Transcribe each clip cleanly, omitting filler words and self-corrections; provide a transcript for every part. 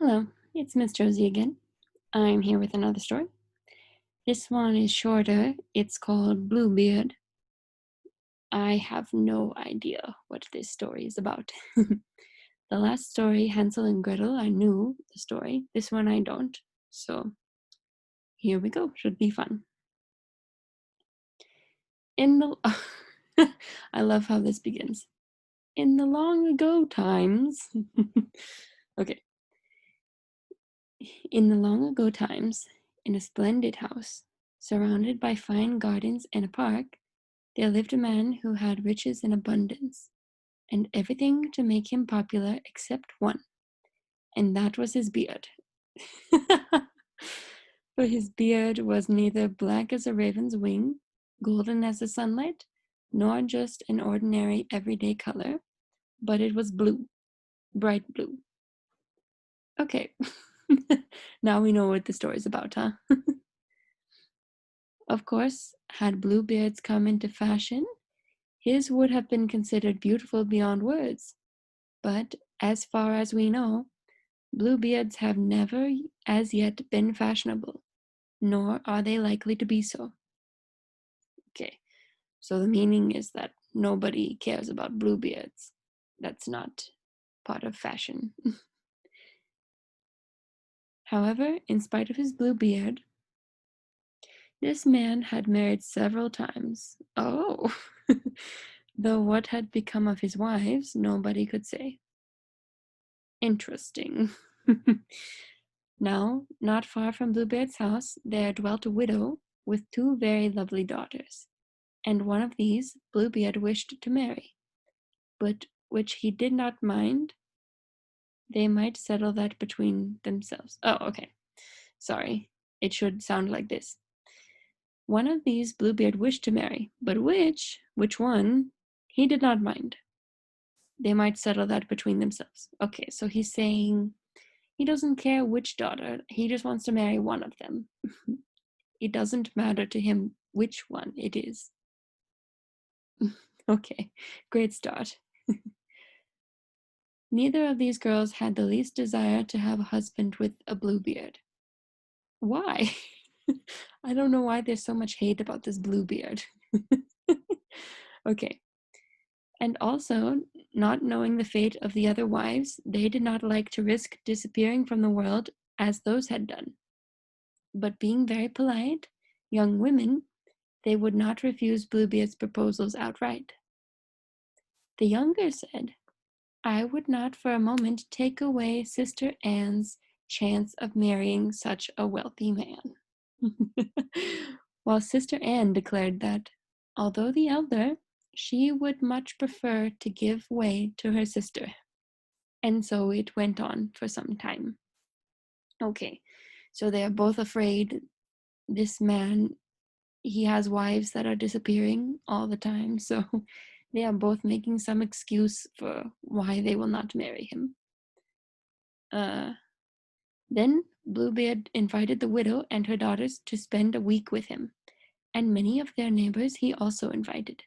Hello, it's Miss Josie again. I'm here with another story. This one is shorter. It's called Bluebeard. I have no idea what this story is about. The last story, Hansel and Gretel, I knew the story. This one I don't. So here we go. Should be fun. In the I love how this begins. In the long ago times. Okay. In the long ago times, in a splendid house, surrounded by fine gardens and a park, there lived a man who had riches in abundance, and everything to make him popular except one, and that was his beard. For his beard was neither black as a raven's wing, golden as the sunlight, nor just an ordinary everyday color, but it was blue, bright blue. Okay, now we know what the story's about, huh? Of course, had Bluebeards come into fashion, his would have been considered beautiful beyond words. But as far as we know, Bluebeards have never as yet been fashionable, nor are they likely to be so. Okay, so the meaning is that nobody cares about Bluebeards. That's not part of fashion. However, in spite of his blue beard, this man had married several times. Oh, though what had become of his wives, nobody could say. Interesting. Now, not far from Bluebeard's house, there dwelt a widow with two very lovely daughters, and one of these Bluebeard wished to marry, but which he did not mind. They might settle that between themselves. Oh, okay. Sorry. It should sound like this. One of these Bluebeard wished to marry, but which one, he did not mind. They might settle that between themselves. Okay, so he's saying he doesn't care which daughter, he just wants to marry one of them. It doesn't matter to him which one it is. Okay, great start. Neither of these girls had the least desire to have a husband with a blue beard. Why? I don't know why there's so much hate about this blue beard. Okay. And also, not knowing the fate of the other wives, they did not like to risk disappearing from the world as those had done. But being very polite, young women, they would not refuse Bluebeard's proposals outright. The younger said, I would not for a moment take away Sister Anne's chance of marrying such a wealthy man. While Sister Anne declared that, although the elder, she would much prefer to give way to her sister. And so it went on for some time. Okay, so they are both afraid this man, he has wives that are disappearing all the time, so they are both making some excuse for why they will not marry him. Then Bluebeard invited the widow and her daughters to spend a week with him, and many of their neighbors he also invited.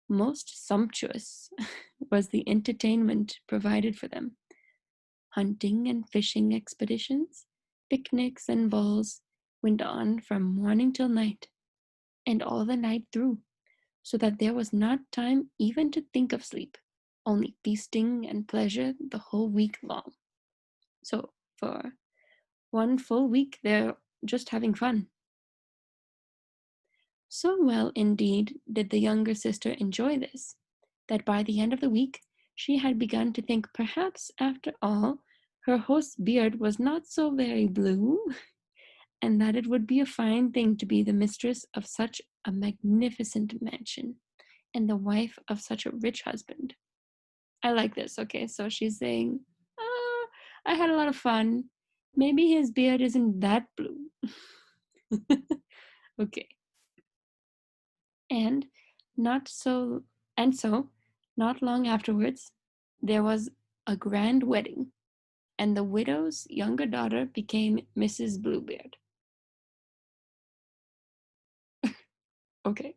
Most sumptuous was the entertainment provided for them. Hunting and fishing expeditions, picnics and balls went on from morning till night, and all the night through, so that there was not time even to think of sleep, only feasting and pleasure the whole week long. So for one full week, they're just having fun. So well, indeed, did the younger sister enjoy this, that by the end of the week, she had begun to think perhaps, after all, her host's beard was not so very blue, and that it would be a fine thing to be the mistress of such a magnificent mansion, and the wife of such a rich husband. I like this. Okay, so she's saying, oh, I had a lot of fun. Maybe his beard isn't that blue. Okay. And not so and so, not long afterwards, there was a grand wedding, and the widow's younger daughter became Mrs. Bluebeard. Okay.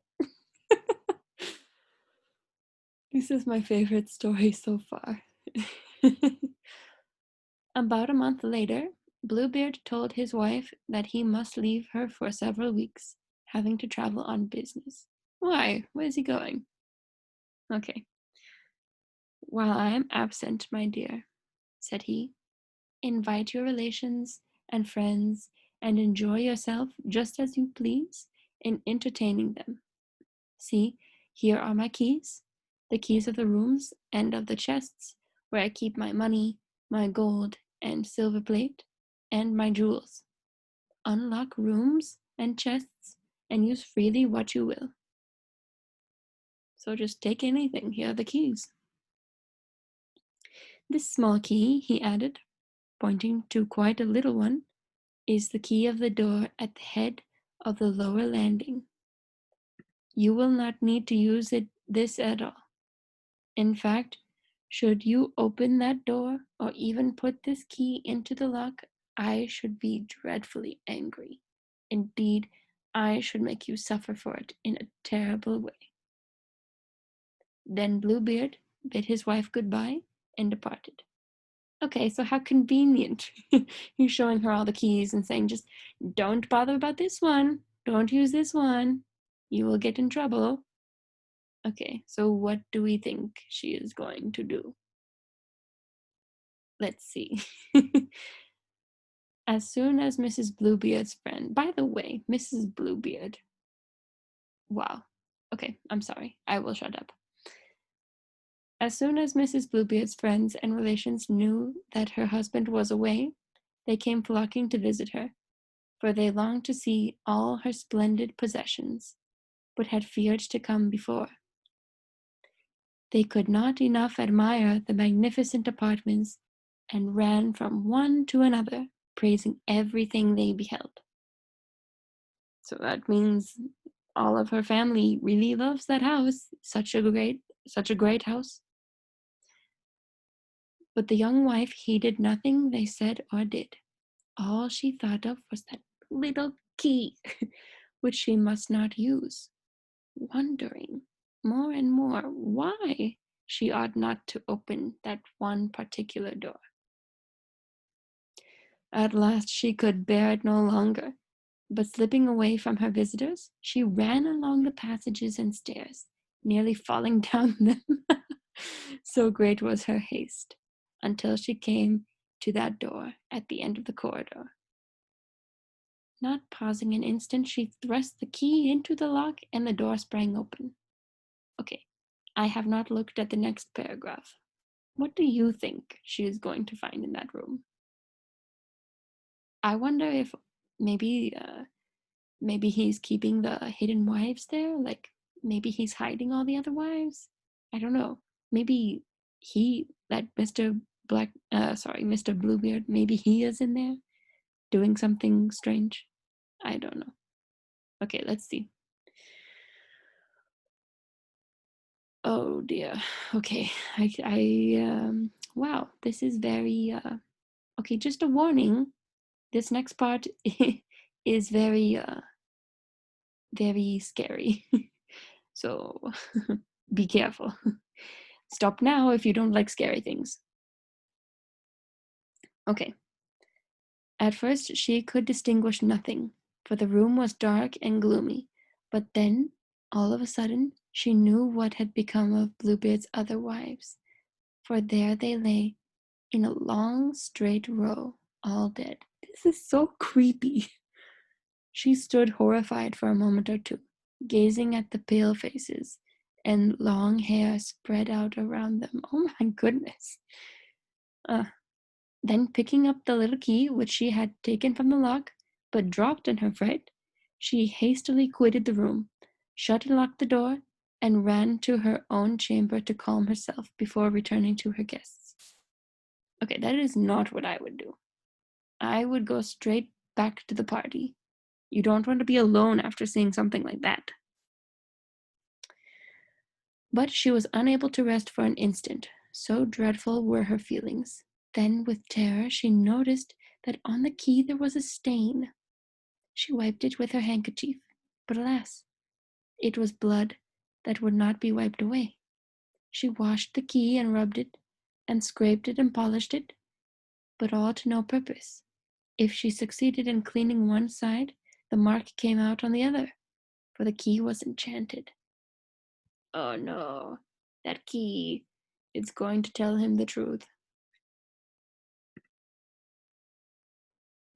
This is my favorite story so far. About a month later, Bluebeard told his wife that he must leave her for several weeks, having to travel on business. Why? Where is he going? Okay. While I am absent, my dear, said he, invite your relations and friends and enjoy yourself just as you please in entertaining them. See, here are my keys, the keys of the rooms and of the chests where I keep my money, my gold and silver plate, and my jewels. Unlock rooms and chests and use freely what you will. So just take anything, here are the keys. This small key, he added, pointing to quite a little one, is the key of the door at the head of the lower landing. You will not need to use this at all. In fact, should you open that door or even put this key into the lock, I should be dreadfully angry. Indeed, I should make you suffer for it in a terrible way. Then Bluebeard bid his wife goodbye and departed. Okay, so how convenient. He's showing her all the keys and saying, just don't bother about this one. Don't use this one. You will get in trouble. Okay, so what do we think she is going to do? Let's see. As soon as Mrs. Bluebeard's friend, by the way, Mrs. Bluebeard. Wow. Okay, I'm sorry. I will shut up. As soon as Mrs. Bluebeard's friends and relations knew that her husband was away, they came flocking to visit her, for they longed to see all her splendid possessions, but had feared to come before. They could not enough admire the magnificent apartments, and ran from one to another, praising everything they beheld. So that means all of her family really loves that house. Such a great house. But the young wife heeded nothing they said or did. All she thought of was that little key, which she must not use, wondering more and more why she ought not to open that one particular door. At last she could bear it no longer, but slipping away from her visitors, she ran along the passages and stairs, nearly falling down them. So great was her haste, until she came to that door at the end of the corridor. Not pausing an instant, she thrust the key into the lock and the door sprang open. Okay, I have not looked at the next paragraph. What do you think she is going to find in that room? I wonder if maybe maybe he's keeping the hidden wives there, like maybe he's hiding all the other wives. I don't know. Maybe Mr. Bluebeard, maybe he is in there doing something strange. I don't know. Okay, let's see. Oh dear. Okay. Wow, this is very okay, just a warning. This next part is very scary. So be careful. Stop now if you don't like scary things. Okay. At first she could distinguish nothing, for the room was dark and gloomy, but then, all of a sudden, she knew what had become of Bluebeard's other wives, for there they lay, in a long straight row, all dead. This is so creepy. She stood horrified for a moment or two, gazing at the pale faces and long hair spread out around them. Oh my goodness. Then picking up the little key which she had taken from the lock, but dropped in her fright, she hastily quitted the room, shut and locked the door, and ran to her own chamber to calm herself before returning to her guests. Okay, that is not what I would do. I would go straight back to the party. You don't want to be alone after seeing something like that. But she was unable to rest for an instant, so dreadful were her feelings. Then, with terror, she noticed that on the key there was a stain. She wiped it with her handkerchief, but alas, it was blood that would not be wiped away. She washed the key and rubbed it, and scraped it and polished it, but all to no purpose. If she succeeded in cleaning one side, the mark came out on the other, for the key was enchanted. Oh no, that key is going to tell him the truth.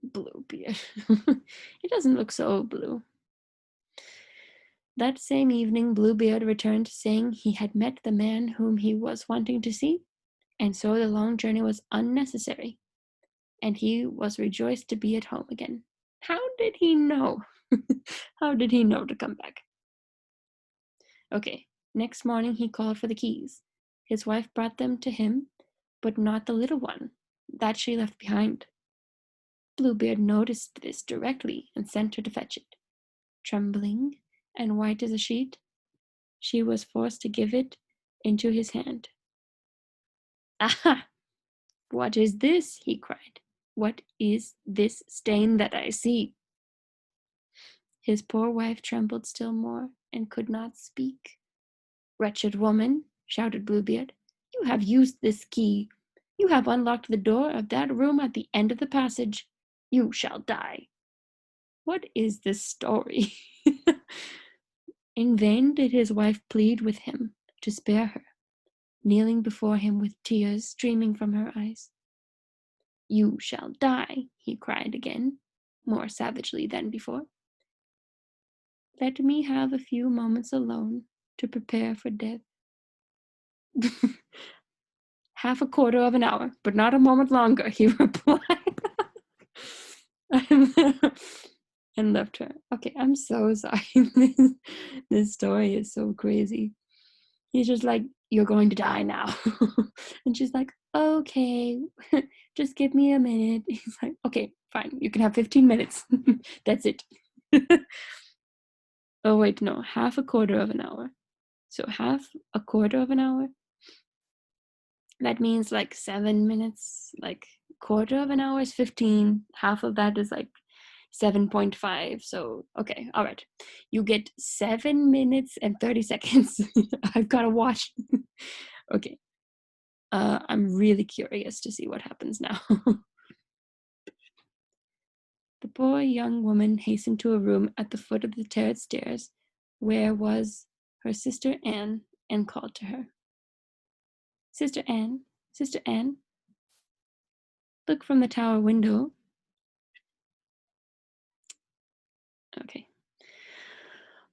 Bluebeard. It doesn't look so blue. That same evening, Bluebeard returned, saying he had met the man whom he was wanting to see, and so the long journey was unnecessary, and he was rejoiced to be at home again. How did he know? How did he know to come back? Okay, next morning he called for the keys. His wife brought them to him, but not the little one. That she left behind. Bluebeard noticed this directly and sent her to fetch it. Trembling and white as a sheet, she was forced to give it into his hand. Aha! What is this? He cried. What is this stain that I see? His poor wife trembled still more and could not speak. Wretched woman, shouted Bluebeard, you have used this key. You have unlocked the door of that room at the end of the passage. You shall die. What is this story? In vain did his wife plead with him to spare her, kneeling before him with tears streaming from her eyes. You shall die, he cried again, more savagely than before. Let me have a few moments alone to prepare for death. Half a quarter of an hour, but not a moment longer, he replied. And left her. Okay, I'm so sorry. This story is so crazy. He's just like, you're going to die now. And she's like, okay, just give me a minute. He's like, okay, fine, you can have 15 minutes. That's it. Oh, wait, no, half a quarter of an hour. So half a quarter of an hour, that means like 7 minutes, like quarter of an hour is 15. Half of that is like 7.5. So, okay, all right. You get 7 minutes and 30 seconds. I've got to watch. Okay. I'm really curious to see what happens now. The poor young woman hastened to a room at the foot of the terrace stairs, where was her sister Anne, and called to her. Sister Anne, look from the tower window. Okay.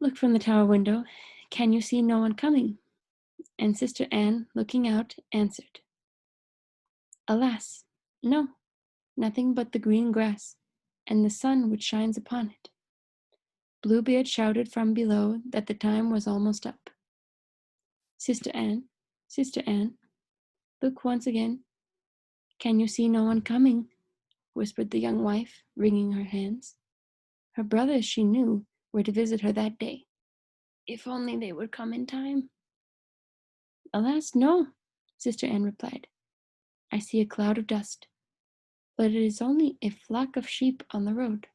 Look from the tower window. Can you see no one coming? And Sister Anne, looking out, answered, Alas, no, nothing but the green grass, and the sun which shines upon it. Bluebeard shouted from below that the time was almost up. Sister Anne, look once again. Can you see no one coming? Whispered the young wife, wringing her hands. Her brothers, she knew, were to visit her that day. If only they would come in time. Alas, no, Sister Anne replied. I see a cloud of dust, but it is only a flock of sheep on the road.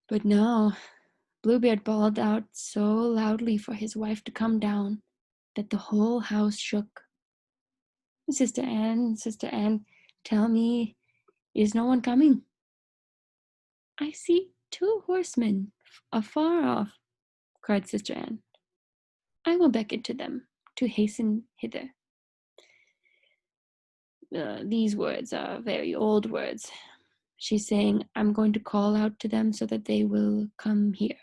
But no, Bluebeard bawled out so loudly for his wife to come down that the whole house shook. Sister Anne, tell me, is no one coming? I see 2 horsemen afar off, cried Sister Anne. I will beckon to them to hasten hither. These words are very old words. She's saying, I'm going to call out to them so that they will come here.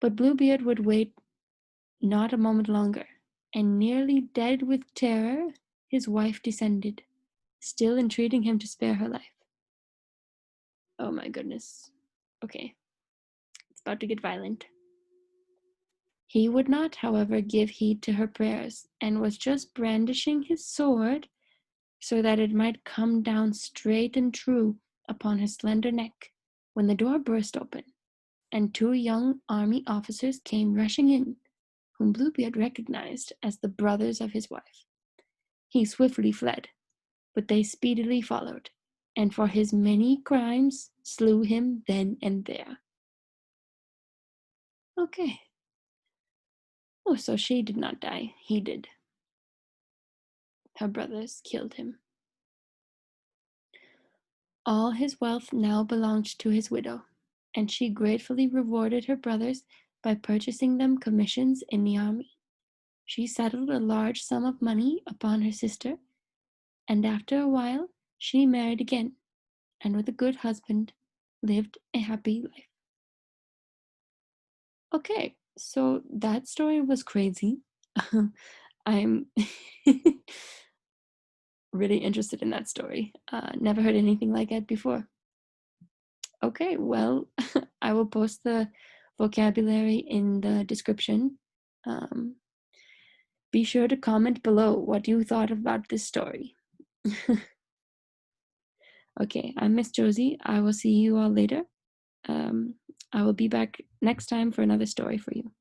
But Bluebeard would wait not a moment longer, and nearly dead with terror, his wife descended, still entreating him to spare her life. Oh my goodness. Okay, it's about to get violent. He would not, however, give heed to her prayers, and was just brandishing his sword so that it might come down straight and true upon her slender neck, when the door burst open, and 2 young army officers came rushing in, whom Bluebeard recognized as the brothers of his wife. He swiftly fled, but they speedily followed, and for his many crimes slew him then and there. Okay. Oh, so she did not die. He did. her brothers killed him. All his wealth now belonged to his widow, and she gratefully rewarded her brothers by purchasing them commissions in the army. She settled a large sum of money upon her sister, and after a while she married again, and with a good husband lived a happy life. Okay, so that story was crazy. I'm really interested in that story. Never heard anything like it before. Okay, well, I will post the vocabulary in the description. Um, be sure to comment below what you thought about this story. Okay, I'm Miss Josie. I will see you all later. I will be back next time for another story for you.